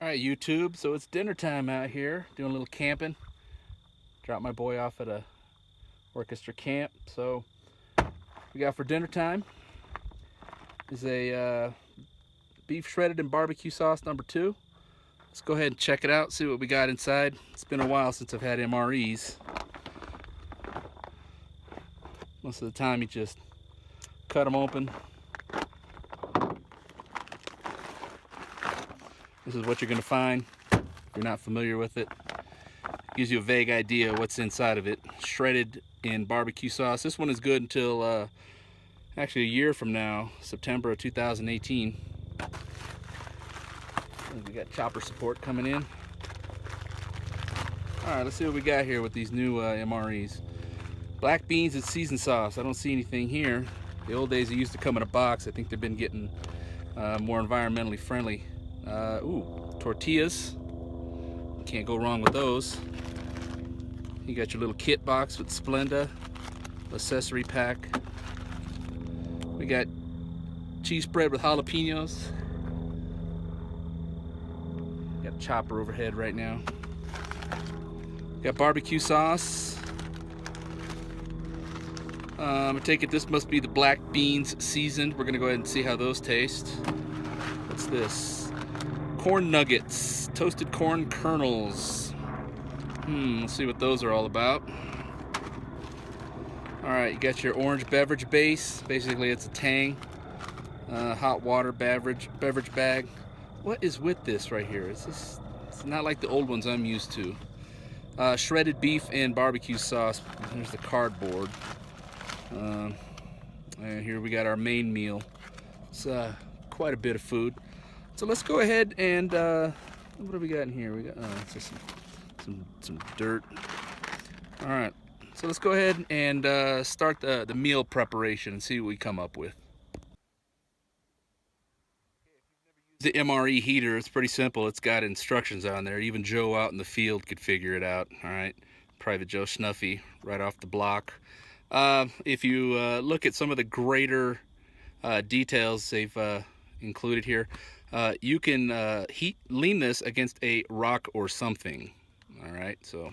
Alright YouTube, so it's dinner time out here, doing a little camping. Dropped my boy off at a orchestra camp. So we got for dinner time is a beef shredded in barbecue sauce #2. Let's go ahead and check it out, see what we got inside. It's been a while since I've had MREs. Most of the time you just cut them open. This is what you're going to find if you're not familiar with it. Gives you a vague idea what's inside of it. Shredded in barbecue sauce. This one is good until actually a year from now, September of 2018. We got chopper support coming in. Alright, let's see what we got here with these new MREs. Black beans and seasoned sauce. I don't see anything here. The old days, it used to come in a box. I think they've been getting more environmentally friendly. Ooh, tortillas. Can't go wrong with those. You got your little kit box with Splenda, accessory pack. We got cheese spread with jalapenos. Got a chopper overhead right now. Got barbecue sauce. I take it this must be the black beans seasoned. We're gonna go ahead and see how those taste. What's this? Corn nuggets, toasted corn kernels. Let's see what those are all about. Alright, you got your orange beverage base. Basically it's a Tang hot water beverage bag. What is with this right here? It's not like the old ones I'm used to. Shredded beef and barbecue sauce. There's the cardboard. And here we got our main meal. It's quite a bit of food. So let's go ahead and what do we got in here? We got just some dirt. All right, so let's go ahead and start the meal preparation and see what we come up with. The MRE heater, it's pretty simple. It's got instructions on there. Even Joe out in the field could figure it out. All right, Private Joe Snuffy right off the block. If you look at some of the greater details they've included here, you can lean this against a rock or something. All right, so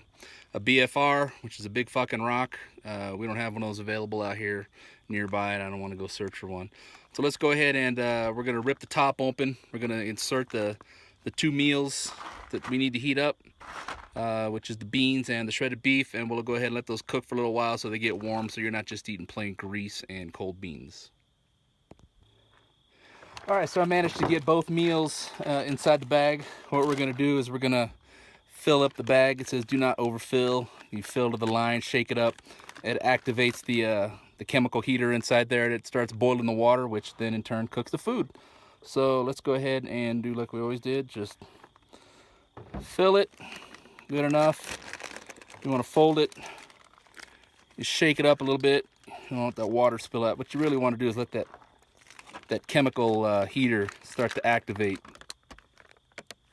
a BFR, which is a big fucking rock. We don't have one of those available out here nearby, and I don't want to go search for one. So let's go ahead and we're gonna rip the top open. We're gonna insert the two meals that we need to heat up, which is the beans and the shredded beef, and we'll go ahead and let those cook for a little while so they get warm, so you're not just eating plain grease and cold beans. All right, so I managed to get both meals inside the bag. What we're gonna do is we're gonna fill up the bag. It says do not overfill. You fill to the line, shake it up. It activates the chemical heater inside there, and it starts boiling the water, which then in turn cooks the food. So let's go ahead and do like we always did. Just fill it good enough. You want to fold it. You shake it up a little bit. You don't want that water spill out. What you really want to do is let that chemical heater start to activate.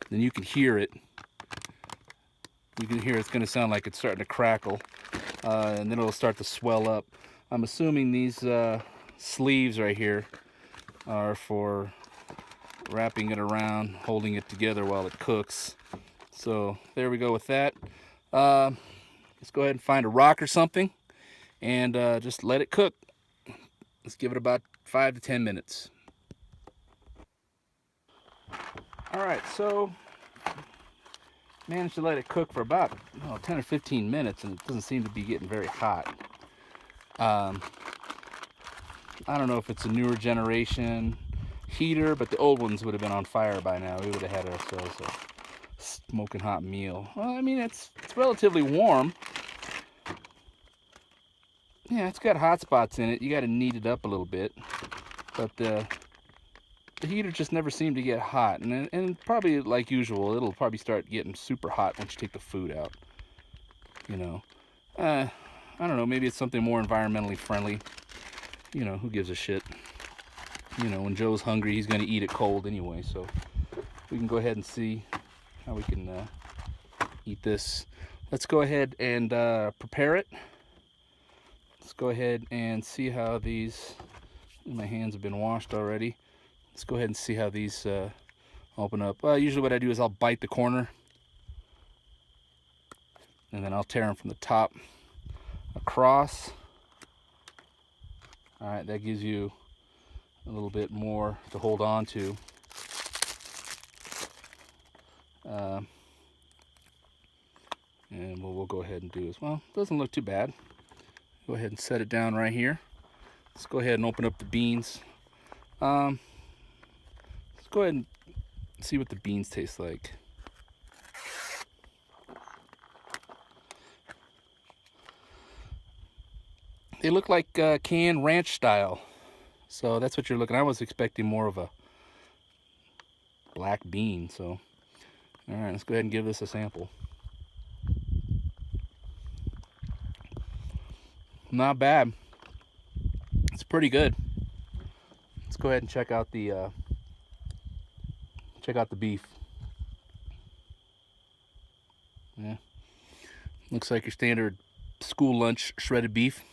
Then you can hear it. You can hear it's going to sound like it's starting to crackle, and then it'll start to swell up. I'm assuming these sleeves right here are for wrapping it around, holding it together while it cooks. So there we go with that. Let's go ahead and find a rock or something and just let it cook. Let's give it about 5 to 10 minutes. All right, so managed to let it cook for about 10 or 15 minutes, and it doesn't seem to be getting very hot. I don't know if it's a newer generation heater, but the old ones would have been on fire by now. We would have had ourselves a smoking hot meal. Well, I mean, it's relatively warm. Yeah, it's got hot spots in it. You got to knead it up a little bit, but the heater just never seemed to get hot, and probably like usual, it'll probably start getting super hot once you take the food out. You know, I don't know. Maybe it's something more environmentally friendly. You know, who gives a shit? You know, when Joe's hungry, he's gonna eat it cold anyway. So we can go ahead and see how we can eat this. Let's go ahead and prepare it. Let's go ahead and see how these. My hands have been washed already. Let's go ahead and see how these Open up. Usually what I do is I'll bite the corner, and then I'll tear them from the top across. All right, that gives you a little bit more to hold on to. And what we'll go ahead and do is, well, it doesn't look too bad. Go ahead and set it down right here. Let's go ahead and open up the beans. Let's go ahead and see what the beans taste like. They look like canned ranch style. So that's what you're looking. I was expecting more of a black bean. So, all right, let's go ahead and give this a sample. Not bad. It's pretty good. Let's go ahead and check out the beef. Yeah, looks like your standard school lunch shredded beef.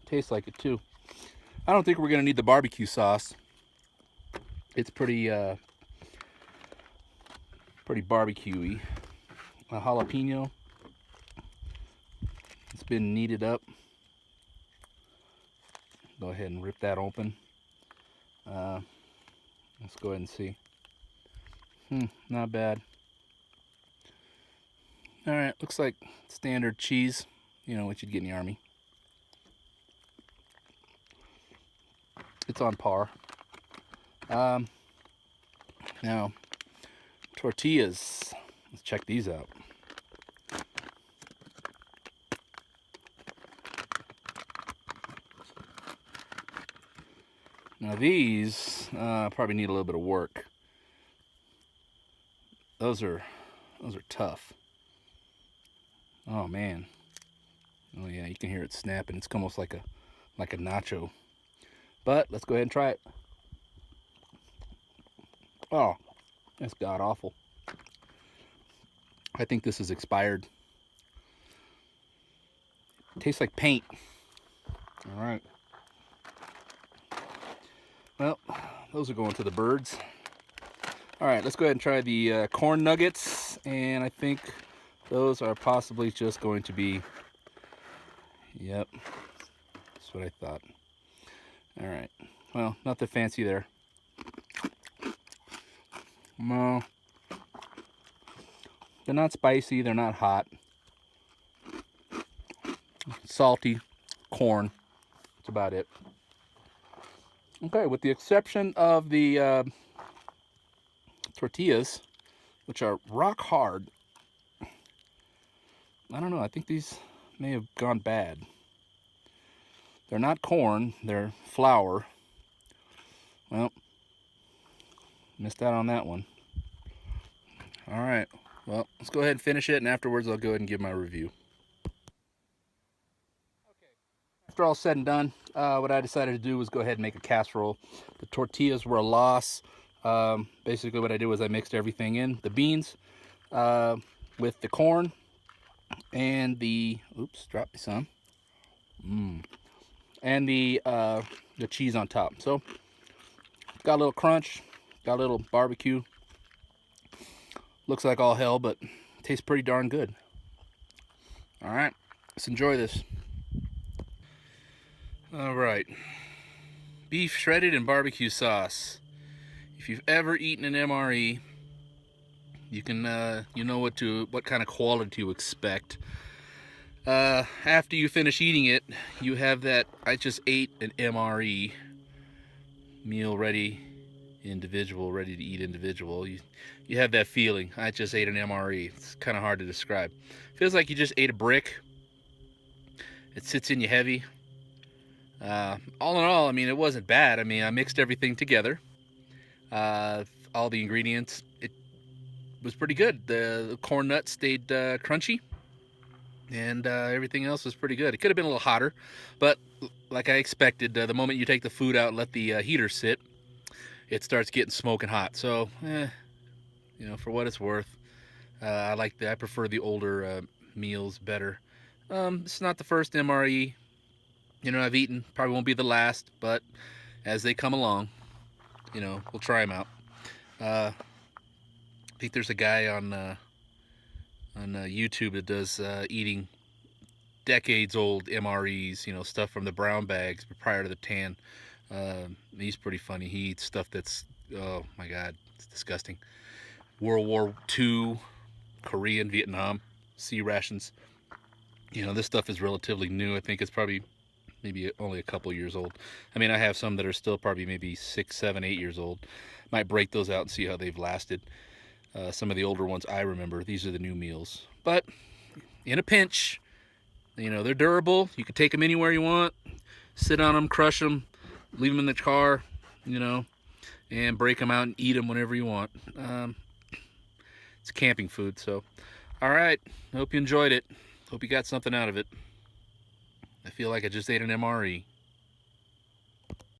Tastes like it too. I don't think we're gonna need the barbecue sauce. It's pretty barbecue-y. A jalapeno. It's been kneaded up. Go ahead and rip that open. Let's go ahead and see. Not bad. All right, looks like standard cheese. You know what you'd get in the Army. It's on par. Now, tortillas. Let's check these out. Now these probably need a little bit of work. Those are tough. Oh man. Oh yeah, you can hear it snapping. It's almost like a nacho. But let's go ahead and try it. Oh, that's god awful. I think this is expired. Tastes like paint. All right. Well, those are going to the birds. All right, let's go ahead and try the corn nuggets, and I think those are possibly just going to be, yep, that's what I thought. All right, well, nothing fancy there. No, they're not spicy, they're not hot. Salty corn, that's about it. Okay, with the exception of the tortillas, which are rock hard. I don't know, I think these may have gone bad. They're not corn, they're flour. Well, missed out on that one. All right, well, let's go ahead and finish it, and afterwards I'll go ahead and give my review. After all said and done, what I decided to do was go ahead and make a casserole. The tortillas were a loss. Basically what I did was I mixed everything in. The beans with the corn and the, oops, dropped me some. And the cheese on top. So, got a little crunch, got a little barbecue. Looks like all hell, but tastes pretty darn good. All right, let's enjoy this. All right, beef shredded in barbecue sauce. If you've ever eaten an MRE, you can you know what kind of quality to expect. After you finish eating it, you have that I just ate an MRE meal ready to eat individual. You have that feeling. I just ate an MRE. It's kind of hard to describe. Feels like you just ate a brick. It sits in you heavy. All in all, I mean, it wasn't bad. I mean, I mixed everything together. All the ingredients. It was pretty good. The corn nuts stayed crunchy, and everything else was pretty good. It could have been a little hotter, but like I expected, the moment you take the food out and let the heater sit, it starts getting smoking hot. So, you know, for what it's worth, I prefer the older meals better. It's not the first MRE You know, I've eaten. Probably won't be the last, but as they come along, you know, we'll try them out. I think there's a guy on YouTube that does eating decades old MREs, you know, stuff from the brown bags prior to the tan. He's pretty funny. He eats stuff that's, oh my God, it's disgusting. World War II, Korean, Vietnam, sea rations. You know, this stuff is relatively new. I think it's probably maybe only a couple years old. I mean, I have some that are still probably maybe 6, 7, 8 years old. Might break those out and see how they've lasted. Some of the older ones I remember. These are the new meals. But in a pinch, you know, they're durable. You can take them anywhere you want. Sit on them, crush them, leave them in the car, you know, and break them out and eat them whenever you want. It's camping food, so. All right, hope you enjoyed it. Hope you got something out of it. I feel like I just ate an MRE.